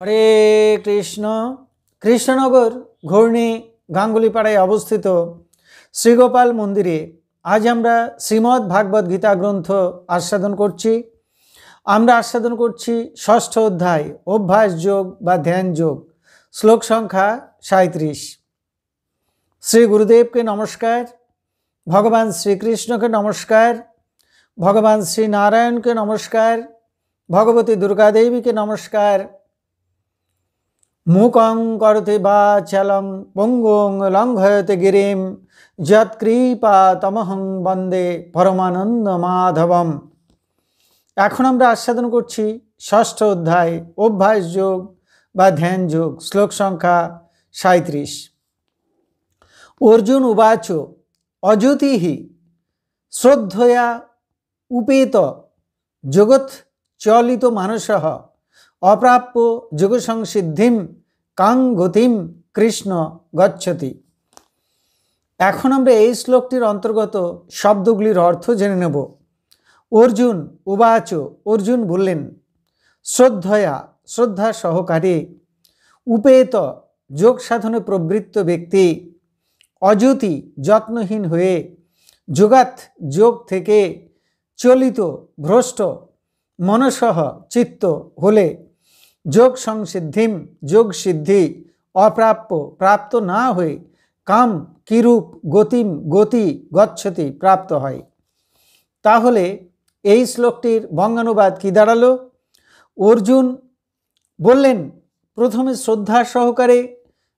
হরে কৃষ্ণ। কৃষ্ণনগর ঘূর্ণি গাঙ্গুলিপাড়ায় অবস্থিত শ্রীগোপাল মন্দিরে আজ আমরা শ্রীমদ্ ভাগবত গীতা গ্রন্থ আস্বাদন করছি। আমরা আস্বাদন করছি ষষ্ঠ অধ্যায় অভ্যাস যোগ বা ধ্যান যোগ, শ্লোক সংখ্যা 37। শ্রী গুরুদেবকে নমস্কার, ভগবান শ্রীকৃষ্ণকে নমস্কার, ভগবান শ্রী নারায়ণকে নমস্কার, ভগবতী দুর্গা দেবীকে নমস্কার। মুকং করতে বাচালং পঙ্গুং লঙ্ঘয়তে গিরিম যৎকৃপা তমহং বন্দে পরমানন্দ মাধবম। এখন আমরা আস্বাদন করছি ষষ্ঠ অধ্যায় অভ্যাস যোগ বা ধ্যান যোগ, শ্লোক সংখ্যা 37। অর্জুন উবাচ অযতিহি শ্রদ্ধয়া উপেত জগৎ চলিত মানসঃ অপ্রাপ্য যোগসংসিদ্ধিম কাং গতিম কৃষ্ণ গচ্ছতি। এখন আমরা এই শ্লোকটির অন্তর্গত শব্দগুলির অর্থ জেনে নেব। অর্জুন উবাচ, অর্জুন বললেন, শ্রদ্ধয়া শ্রদ্ধা সহকারে, উপেত যোগ সাধনে প্রবৃত্ত ব্যক্তি, অযতি যত্নহীন হয়ে, যোগাত যোগ থেকে, চলিত ভ্রষ্ট, মনসহ চিত্ত হলে, যোগ সংসিদ্ধিম যোগ সিদ্ধি, অপ্রাপ্য প্রাপ্ত না হয়ে, কাম কিরূপ গতিম গতি গচ্ছতি প্রাপ্ত হয়। তাহলে এই শ্লোকটির বঙ্গানুবাদ কি দাঁড়ালো? অর্জুন বললেন, প্রথমে শ্রদ্ধা সহকারে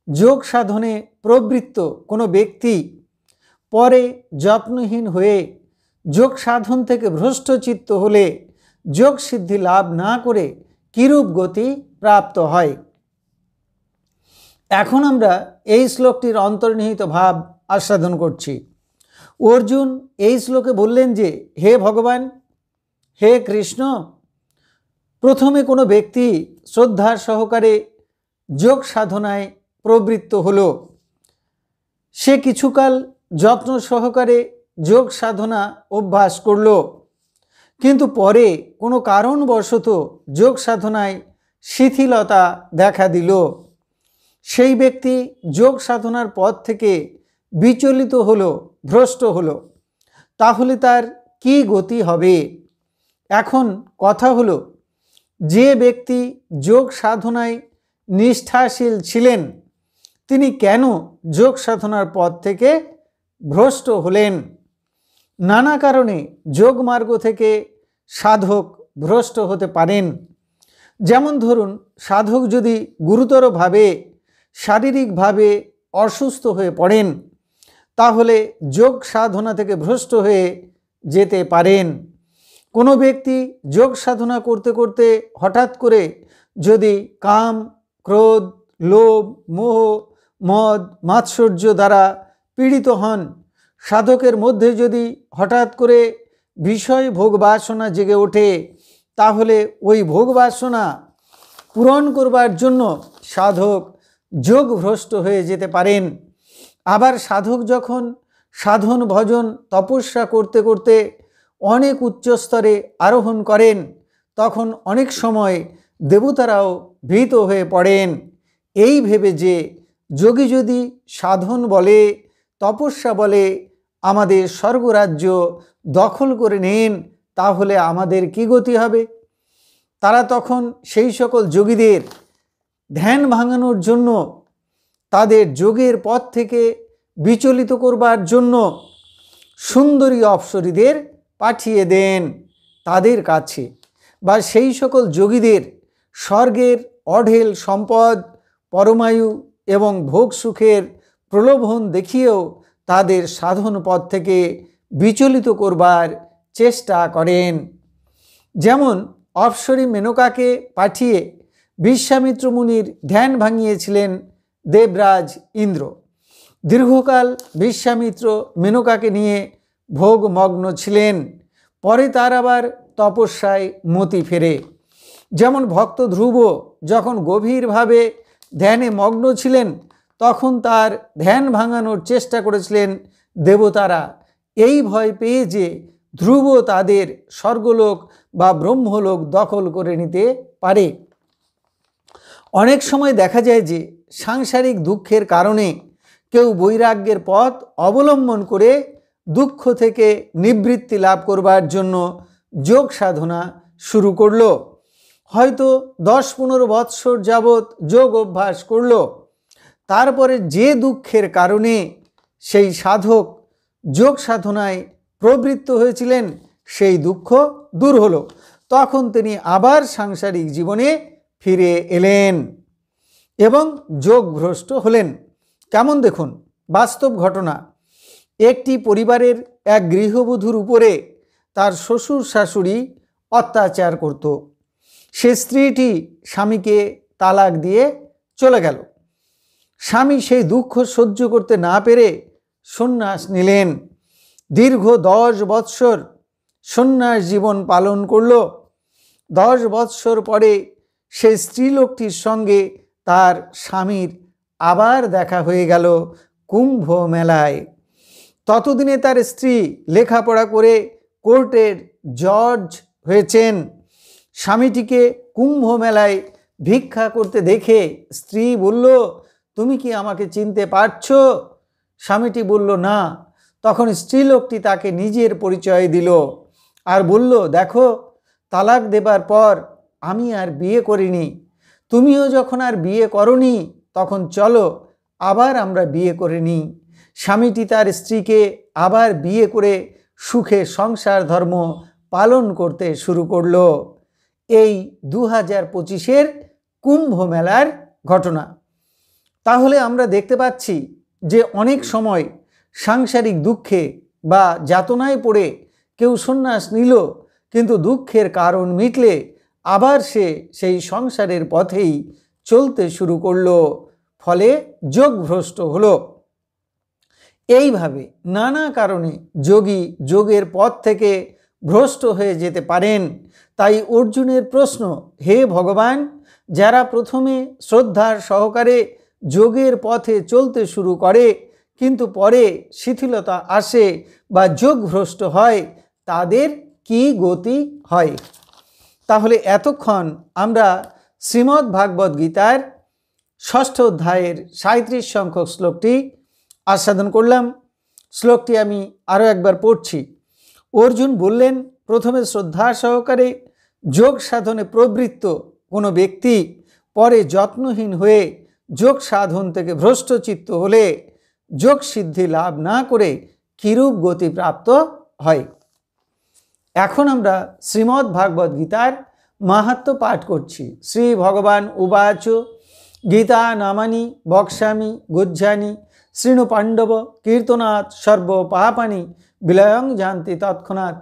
যোগ সাধনে প্রবৃত্ত কোনো ব্যক্তি পরে যত্নহীন হয়ে যোগ সাধন থেকে ভ্রষ্টচিত্ত হলে যোগ সিদ্ধি লাভ না করে কিরূপ গতি প্রাপ্ত হয়। এখন আমরা এই শ্লোকটির অন্তর্নিহিত ভাব আস্বাদন করছি। অর্জুন এই শ্লোকে বললেন যে, হে ভগবান, হে কৃষ্ণ, প্রথমে কোনো ব্যক্তি শ্রদ্ধা সহকারে যোগ সাধনায় প্রবৃত্ত হলো, সে কিছুকাল যত্ন সহকারে যোগ সাধনা অভ্যাস করল, কিন্তু পরে কোনো কারণবশত যোগ সাধনায় শিথিলতা দেখা দিল। সেই ব্যক্তি যোগ সাধনার পথ থেকে বিচলিত হলো, ভ্রষ্ট হলো। তাহলে তার কি গতি হবে? এখন কথা হলো, যে ব্যক্তি যোগ সাধনায় নিষ্ঠাশীল ছিলেন, তিনি কেন যোগ সাধনার পথ থেকে ভ্রষ্ট হলেন? নানা কারণে যোগ মার্গ থেকে সাধক ভ্রষ্ট হতে পারেন। যেমন ধরুন, সাধক যদি গুরুতরভাবে শারীরিকভাবে অসুস্থ হয়ে পড়েন, তাহলে যোগ সাধনা থেকে ভ্রষ্ট হয়ে যেতে পারেন। কোনো ব্যক্তি যোগ সাধনা করতে করতে হঠাৎ করে যদি কাম, ক্রোধ, লোভ, মোহ, মদ, মাৎসর্য দ্বারা পীড়িত হন, সাধকের মধ্যে যদি হঠাৎ করে বিষয় ভোগ বাসনা জেগে ওঠে, তাহলে ওই ভোগ বাসনা পূরণ করবার জন্য সাধক যোগ ভ্রষ্ট হয়ে যেতে পারেন। আবার সাধক যখন সাধন ভজন তপস্যা করতে করতে অনেক উচ্চস্তরে আরোহণ করেন, তখন অনেক সময় দেবতারাও ভীত হয়ে পড়েন, এই ভেবে যে যোগী যদি সাধন বলে, তপস্যা বলে আমাদের স্বর্গরাজ্য দখল করে নেন, তাহলে আমাদের কি গতি হবে? তারা তখন সেই সকল যোগীদের ধ্যান ভাঙানোর জন্য, তাদের যোগের পথ থেকে বিচলিত করবার জন্য সুন্দরী অপ্সরীদের পাঠিয়ে দেন তাদের কাছে, বা সেই সকল যোগীদের স্বর্গের অঢেল সম্পদ, পরমায়ু এবং ভোগ সুখের প্রলোভন দেখিয়েও তাদের সাধন পথ থেকে বিচলিত করবার চেষ্টা করেন। যেমন অপ্সরী মেনকাকে পাঠিয়ে বিশ্বামিত্র মুনির ধ্যান ভাঙিয়েছিলেন দেবরাজ ইন্দ্র। দীর্ঘকাল বিশ্বামিত্র মেনকাকে নিয়ে ভোগমগ্ন ছিলেন, পরে তার আবার তপস্যায় মতি ফেরে। যেমন ভক্ত ধ্রুব যখন গভীরভাবে ধ্যানে মগ্ন ছিলেন, তখন তার ধ্যান ভাঙানোর চেষ্টা করেছিলেন দেবতারা, এই ভয় পেয়ে যে ধ্রুব তাদের স্বর্গলোক বা ব্রহ্মলোক দখল করে নিতে পারে। অনেক সময় দেখা যায় যে সাংসারিক দুঃখের কারণে কেউ বৈরাগ্যের পথ অবলম্বন করে দুঃখ থেকে নিবৃত্তি লাভ করবার জন্য যোগ সাধনা শুরু করলো। হয়তো 10-15 বৎসর যাবৎ যোগ অভ্যাস করলো। তারপরে যে দুঃখের কারণে সেই সাধক যোগ সাধনায় প্রবৃত্ত হয়েছিলেন সেই দুঃখ দূর হলো। তখন তিনি আবার সাংসারিক জীবনে ফিরে এলেন এবং যোগভ্রষ্ট হলেন। কেমন দেখুন বাস্তব ঘটনা। একটি পরিবারের এক গৃহবধূর উপরে তার শ্বশুর শাশুড়ি অত্যাচার করত। সে স্ত্রীটি স্বামীকে তালাক দিয়ে চলে গেল। স্বামী সেই দুঃখ সহ্য করতে না পেরে সন্ন্যাস নিলেন। দীর্ঘ 10 বৎসর সন্ন্যাস জীবন পালন করল। 10 বৎসর পরে সেই স্ত্রীলোকটির সঙ্গে তার স্বামীর আবার দেখা হয়ে গেল কুম্ভ মেলায়। ততদিনে তার স্ত্রী লেখাপড়া করে কোর্টের জজ হয়েছেন। স্বামীটিকে কুম্ভ মেলায় ভিক্ষা করতে দেখে স্ত্রী বলল, তুমি কি আমাকে চিনতে পারছো? স্বামীটি বলল না। তখন স্ত্রীলোকটি তাকে নিজের পরিচয় দিল আর বলল, দেখো, তালাক দেবার পর আমি আর বিয়ে করিনি। তুমিও যখন আর বিয়ে করনি তখন চলো আবার আমরা বিয়ে করে নিই। স্বামীটি তার স্ত্রীকে আবার বিয়ে করে সুখে সংসার ধর্ম পালন করতে শুরু করল। এই 2025-এর কুম্ভ মেলার ঘটনা। তাহলে আমরা দেখতে পাচ্ছি যে অনেক সময় সাংসারিক দুঃখে বা যাতনায় পড়ে কেউ সন্ন্যাস নিল, কিন্তু দুঃখের কারণ মিটলে আবার সে সেই সংসারের পথেই চলতে শুরু করলো, ফলে যোগভ্রষ্ট হলো। এইভাবে নানা কারণে যোগী যোগের পথ থেকে ভ্রষ্ট হয়ে যেতে পারেন। তাই অর্জুনের প্রশ্ন, হে ভগবান, যারা প্রথমে শ্রদ্ধার সহকারে যোগের পথে চলতে শুরু করে কিন্তু পরে শিথিলতা আসে বা যোগভ্রষ্ট হয়, তাদের কি গতি হয়? তাহলে এতক্ষণ আমরা শ্রীমদ্ ভাগবত গীতার 6ষ্ঠ অধ্যায়ের 37 সংখ্যক শ্লোকটি আস্বাদন করলাম। শ্লোকটি আমি আরও একবার পড়ছি। অর্জুন বললেন, প্রথমে শ্রদ্ধা সহকারে যোগ সাধনে প্রবৃত্ত কোনো ব্যক্তি পরে যত্নহীন হয়ে যোগ সাধন থেকে ভ্রষ্টচিত্ত হলে যোগ সিদ্ধি লাভ না করে কিরূপ গতি প্রাপ্ত হয়। এখন আমরা শ্রীমদ্ ভাগবত গীতার মাহাত্ম্য পাঠ করছি। শ্রী ভগবান উবাচ, গীতা নামানি বক্ষ্যামি গুহ্যানি শৃণু পাণ্ডব কীর্তনাৎ সর্ব পাপানি বিলয়ং যান্তি তৎক্ষণাৎ।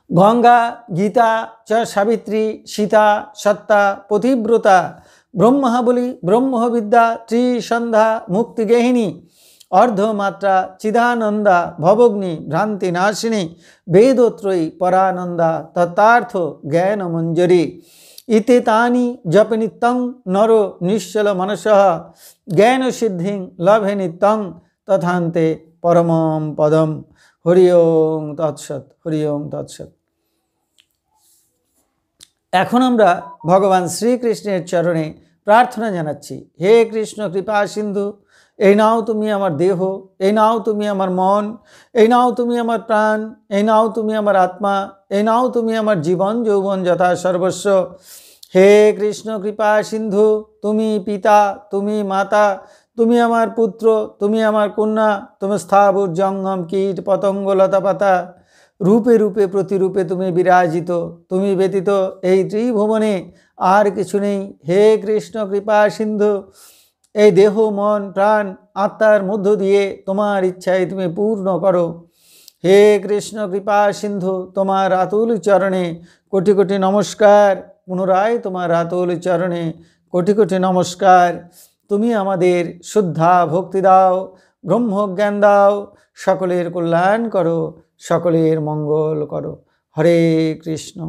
গঙ্গা গীতা চ সাবিত্রী সীতা সত্তা পতিব্রতা ব্রহ্মাবলী ব্রহ্মবিদ্যা ত্রিসন্ধ্যা মুক্তিগেহিনী অর্ধমাত্রা চিদানন্দা ভবগ্নি ভ্রান্তি নাশিনী বেদোত্রয়ী পরানন্দা তত্তার্থ জ্ঞানমঞ্জরি ইতি তানি জপে নিত্যং নর নিশ্চল মনসঃ জ্ঞান সিদ্ধিং লভে নিত্যং তথান্তে পরমম পদম। হরি ওম তৎসৎ, হরি ওম তৎসৎ। এখন আমরা ভগবান শ্রীকৃষ্ণের চরণে প্রার্থনা জানাচ্ছি, হে কৃষ্ণ কৃপা সিন্ধু, এই নাও তুমি আমার দেহ, এই নাও তুমি আমার মন, এই নাও তুমি আমার প্রাণ, এই নাও তুমি আমার আত্মা, এই নাও তুমি আমার জীবন যৌবন যথা সর্বস্ব। হে কৃষ্ণ কৃপা সিন্ধু, তুমি পিতা, তুমি মাতা, তুমি আমার পুত্র, তুমি আমার কন্যা, তুমি স্থাবর জঙ্গম কীট পতঙ্গ লতা পাতা, রূপে রূপে প্রতিরূপে তুমি বিরাজিত। তুমি ব্যতীত এই ত্রিভুবনে আর কিছু নেই। হে কৃষ্ণ কৃপা সিন্ধু, এই দেহ মন প্রাণ আত্মার মধ্য দিয়ে তোমার ইচ্ছায় তুমি পূর্ণ করো। হে কৃষ্ণ কৃপা সিন্ধু, তোমার আতুল চরণে কোটি কোটি নমস্কার। পুনরায় তোমার আতুল চরণে কোটি কোটি নমস্কার। তুমি আমাদের শুদ্ধা ভক্তি দাও, ব্রহ্মজ্ঞান দাও, সকলের কল্যাণ করো, সকলের মঙ্গল করো। হরে কৃষ্ণ।